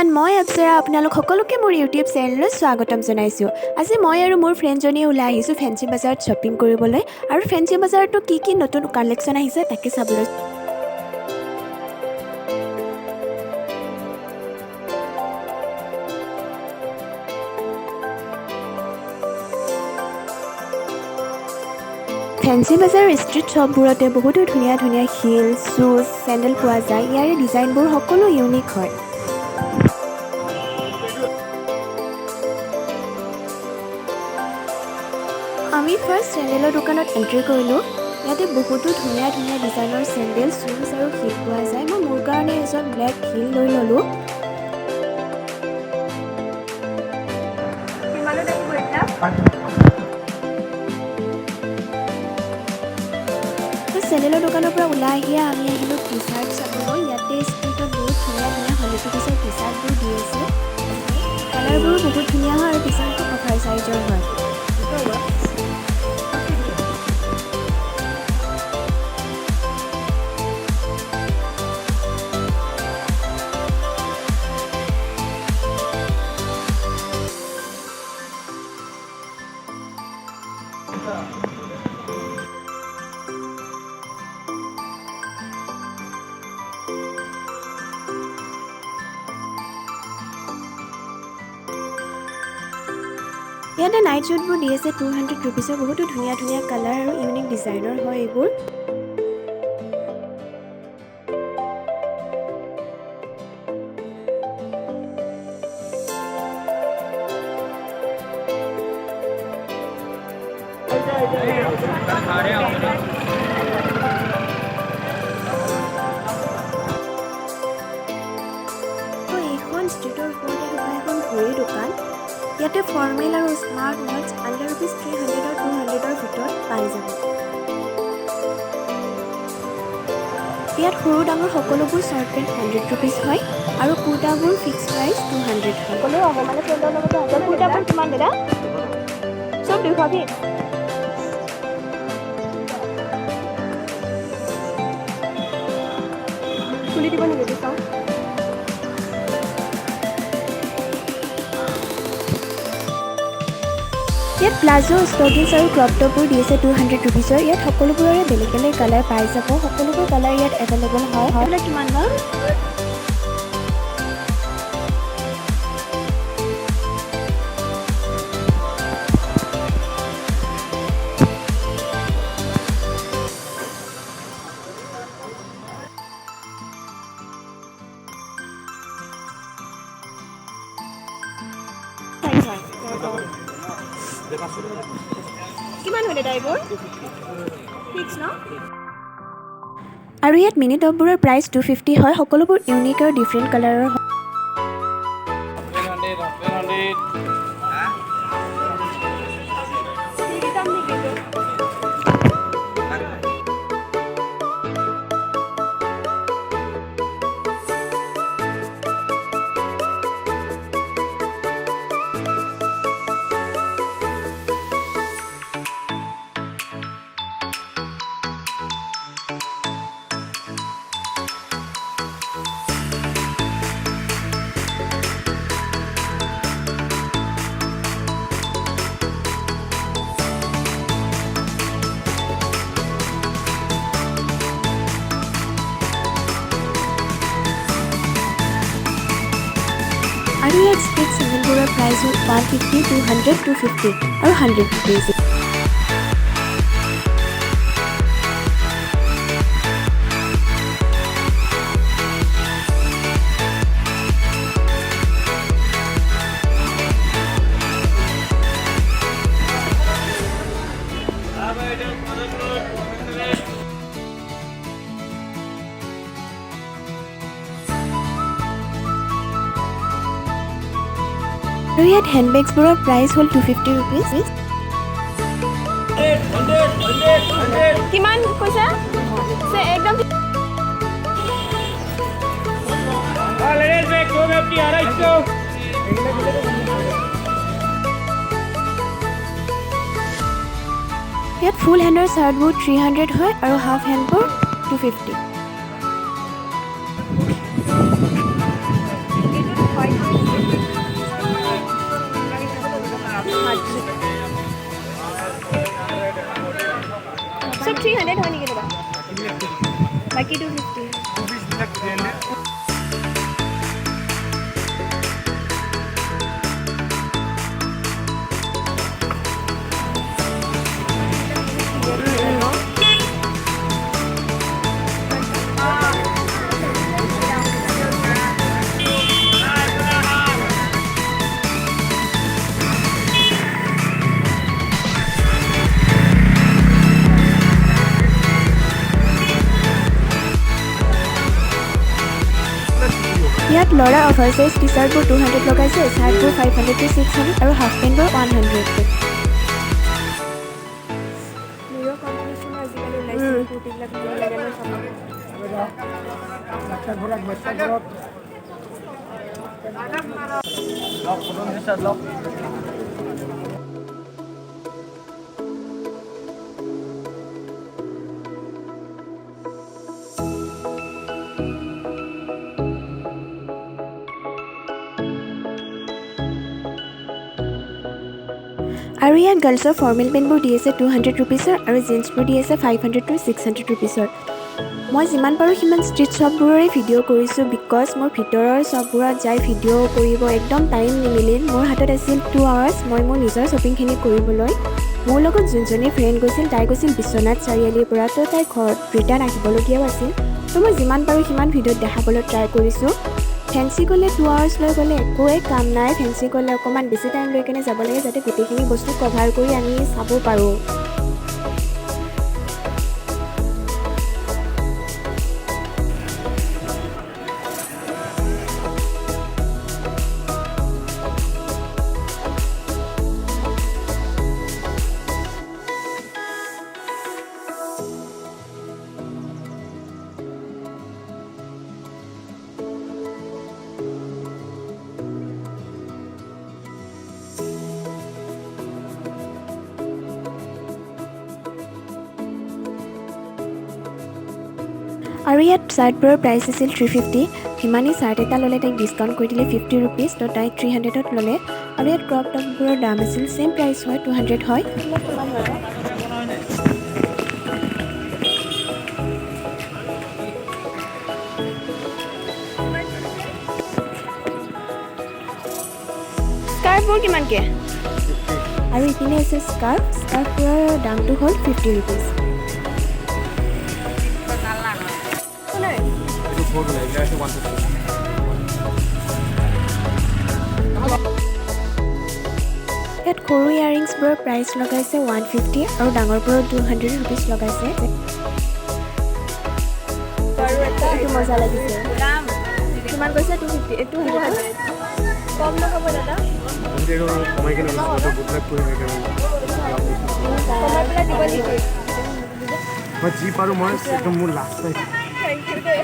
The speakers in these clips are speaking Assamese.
এভৰিৱান, মই অপ্সৰা আপোনালোক সকলোকে মোৰ ইউটিউব চেনেললৈ স্বাগতম জনাইছোঁ। আজি মই আৰু মোৰ ফ্ৰেণ্ডজনীয়ে ওলাই আহিছোঁ ফেঞ্চি বাজাৰত শ্বপিং কৰিবলৈ আৰু ফেঞ্চি বাজাৰতো কি নতুন কালেকশ্যন আহিছে তাকে চাবলৈ। ফেঞ্চি বাজাৰৰ ষ্ট্ৰীট শ্বপবোৰতে বহুতো ধুনীয়া ধুনীয়া হিল, শ্বুজ, চেণ্ডেল পোৱা যায়। ইয়াৰে ডিজাইনবোৰ সকলো ইউনিক হয়। আমি ফাৰ্ষ্ট চেণ্ডেলৰ দোকানত এণ্ট্ৰি কৰিলোঁ। ইয়াতে বহুতো ধুনীয়া ধুনীয়া ডিজাইনৰ চেণ্ডেল, শ্বুজ আৰু হিল পোৱা যায়। মই মোৰ কাৰণে এজন ব্লেক হিল লৈ ল'লোঁ। চেণ্ডেলৰ দোকানৰ পৰা ওলাই আহিয়ে আমি আহিলোঁ টি চাৰ্ট চাবলৈ। ইয়াতে ষ্ট্ৰীটত বহুত ধুনীয়া ধুনীয়া হলিটো পিছৰ টি চাৰ্টবোৰ দি আছে। কালাৰবোৰো বহুত ধুনীয়া হয় আৰু টি চাৰ্টটো অভাৰ চাইজৰ হয়। ইয়াতে নাইট শ্বুটবোৰ দি আছে 200 ৰুপিছৰ। বহুতো ধুনীয়া ধুনীয়া কালাৰ আৰু ইউনিক ডিজাইনৰ হয় এইবোৰ। এইখন ষ্ট্ৰীটৰ ওপৰতে থকা এখন ঘড়ীৰ দোকান। ইয়াতে ফৰ্মেল আৰু স্মাৰ্ট ৱাটচ আণ্ডাৰ ৰুপিছ 300 আৰু 200ৰ ভিতৰত পাই যাব। ইয়াত সৰু ডাঙৰ সকলোবোৰ শ্বৰ্ট পেণ্ট 100 ৰুপিছ হয় আৰু কুৰ্তাবোৰ ফিক্স প্ৰাইচ 200 হয়। সকলো আহে মানে ফ্ৰেণ্ডৰ লগতে আহে। কুৰ্তাবোৰ কিমান দাদা? চব 220। খুলি দিব নেকি চাওঁ? ইয়াত প্লাজো, ষ্টকিংছ আৰু ক্ৰপ টপবোৰ দি আছে 200 ৰুপিছৰ। ইয়াত সকলোবোৰৰে বেলেগ বেলেগ কালাৰ পাই যাব। সকলোবোৰ কালাৰ ইয়াত এভেইলেবল হয়। এইবিলাক কিমান বা? কিমান হয় দাদা এইবোৰ? ফিক্স ন? আৰু ইয়াত মিনি টপবোৰৰ প্ৰাইচ 250 হয়। সকলোবোৰ ইউনিক আৰু ডিফাৰেণ্ট কালাৰৰ হয়। আৰু ইয়াত ষ্ট্ৰীট চেণ্ডেলবোৰৰ প্ৰাইচ হ'ল 150, 200, 250 আৰু 100 ৰুপিজ। আৰু ইয়াত হেণ্ডবেগছবোৰৰ প্ৰাইচ হ'ল 250 ৰুপিজ। কিমান কৈছা? একদম ইয়াত ফুল হেণ্ডৰ চাৰ্টবোৰ 300 হয় আৰু হাফ হেণ্ডবোৰ 250। ল'ৰাৰ অভাৰ চাইজ টি চাৰ্টবোৰ 200 লগাইছে, চাৰ্টবোৰ 500 to 600 আৰু হাফ পেণ্টবোৰ 100 কে। নিজৰ কম্পিটিশ্যন আজিকালি ওলাইছে কুৰ্তিবিলাক ভাল লাগে ন চাব। আৰু ইয়াত গাৰ্লছৰ ফৰ্মেল পেণ্টবোৰ দি আছে 200 ৰুপিছৰ আৰু জিন্সবোৰ দি আছে 500 to 600 ৰুপিছৰ। মই যিমান পাৰোঁ সিমান ষ্ট্ৰীট শ্বপবোৰৰে ভিডিঅ' কৰিছোঁ বিকজ মোৰ ভিতৰৰ শ্বপবোৰত যাই ভিডিঅ' কৰিব একদম টাইম নিমিলিল। মোৰ হাতত আছিল 2 hours মই মোৰ নিজৰ শ্বপিংখিনি কৰিবলৈ। মোৰ লগত যোনজনী ফ্ৰেণ্ড গৈছিল তাই গৈছিল বিশ্বনাথ চাৰিআলিৰ পৰা, তো তাই ঘৰত ৰিটাৰ্ণ আহিবলগীয়াও আছিল। তো মই যিমান পাৰোঁ সিমান ভিডিঅ'ত দেখাবলৈ ট্ৰাই কৰিছোঁ। ফেঞ্চি গ'লে 2 hours লৈ গ'লে একোৱেই কাম নাই, ফেঞ্চি গ'লে অকণমান বেছি টাইম লৈ কেনে যাব লাগে যাতে গোটেইখিনি বস্তু কভাৰ কৰি আমি চাব পাৰোঁ। আৰু ইয়াত চাৰ্টবোৰৰ প্ৰাইচ আছিল 350। হিমানী চাৰ্ট এটা ল'লে তাইক ডিছকাউণ্ট কৰি দিলে 50 ৰুপিজ, তো তাই 300ত ল'লে। আৰু ইয়াত ক্ৰপ টপবোৰৰ দাম আছিল ছেইম প্ৰাইচ হয় 200 হয়। স্কাৰ্ফবোৰ কিমানকৈ? আৰু ইপিনে আছে স্কাৰ্ফবোৰৰ দামটো হ'ল 50 ৰুপিজ। ইয়াত সৰু ইয়াৰিংছবোৰৰ প্ৰাইচ লগাইছে 150 আৰু ডাঙৰবোৰৰ 200 ৰুপিজ লগাইছে। মজা লাগিছে। কিমান কৈছে? 250 200 কম নহ'ব দাদা? কমাই পেলাই দিব লাগিব। মই যি পাৰোঁ মই একদম মোৰ লাষ্ট থেংক ইউ দেই।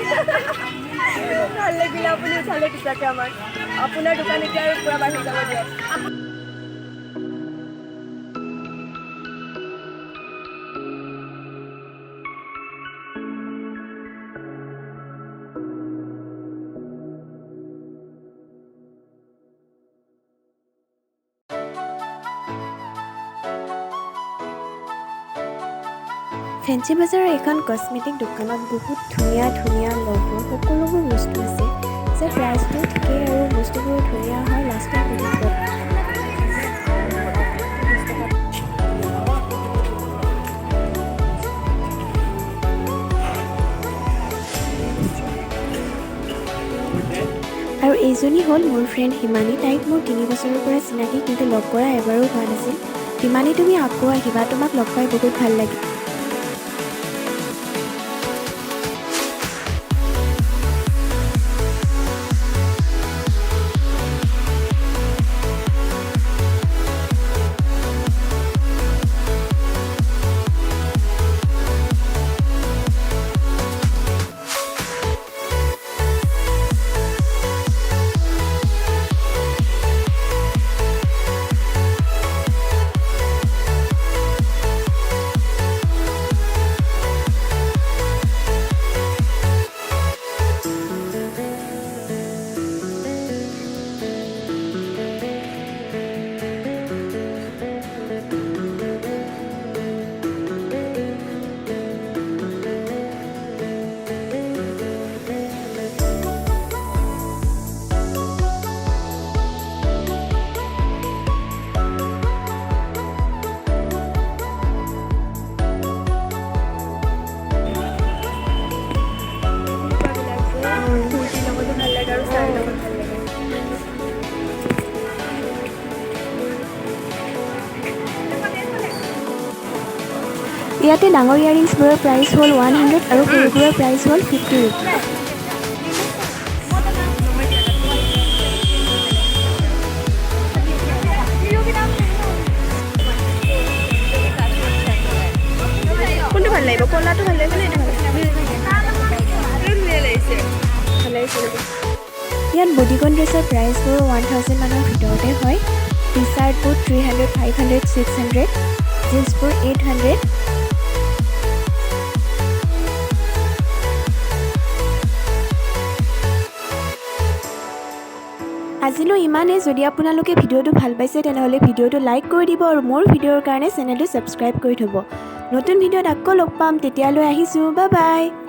ভাল লাগিলে আপুনি উঠালে পিছাকে আমাক। আপোনাৰ দোকান এতিয়া আৰু পূৰা বাঢ়ি যাব দিয়ক। ফেঞ্চি বাজাৰৰ এখন কছমেটিক দোকানত বহুত ধুনীয়া ধুনীয়া লগবোৰ সকলোবোৰ বস্তু আছে যে প্ৰাইচটো ঠিকেই আৰু বস্তুবোৰ ধুনীয়া হয় লাষ্টত বহুত। আৰু এইজনী হ'ল মোৰ ফ্ৰেণ্ড হিমানী। তাইক মোৰ 3 বছৰৰ পৰা চিনাকি, কিন্তু লগ কৰা এবাৰো হোৱা নাছিল। হিমানী তুমি আকৌ আহিবা, তোমাক লগ পাই বহুত ভাল লাগে। ইয়াতে ডাঙৰ ইয়াৰিংছবোৰৰ প্ৰাইচ হ'ল 100 আৰু সৰুবোৰৰ প্ৰাইচ হ'ল 50 ৰুপিজ। কলাটো ভাল লাগিছে নে এটা ভাল লাগিছে ইয়াত বডিকন ড্ৰেছৰ প্ৰাইচবোৰ 1000 মানৰ ভিতৰতে হয় টি চাৰ্টবোৰ 300 500 600 জিন্সবোৰ 800 আজিলৈ ইমানেই যদি আপোনালোকে ভিডিঅ'টো ভাল পাইছে তেনেহ'লে ভিডিঅ'টো লাইক কৰি দিব আৰু মোৰ ভিডিঅ'ৰ কাৰণে চেনেলটো ছাবস্ক্ৰাইব কৰি থ'ব নতুন ভিডিঅ'ত আকৌ লগ পাম তেতিয়ালৈ আহিছোঁ বাই বাই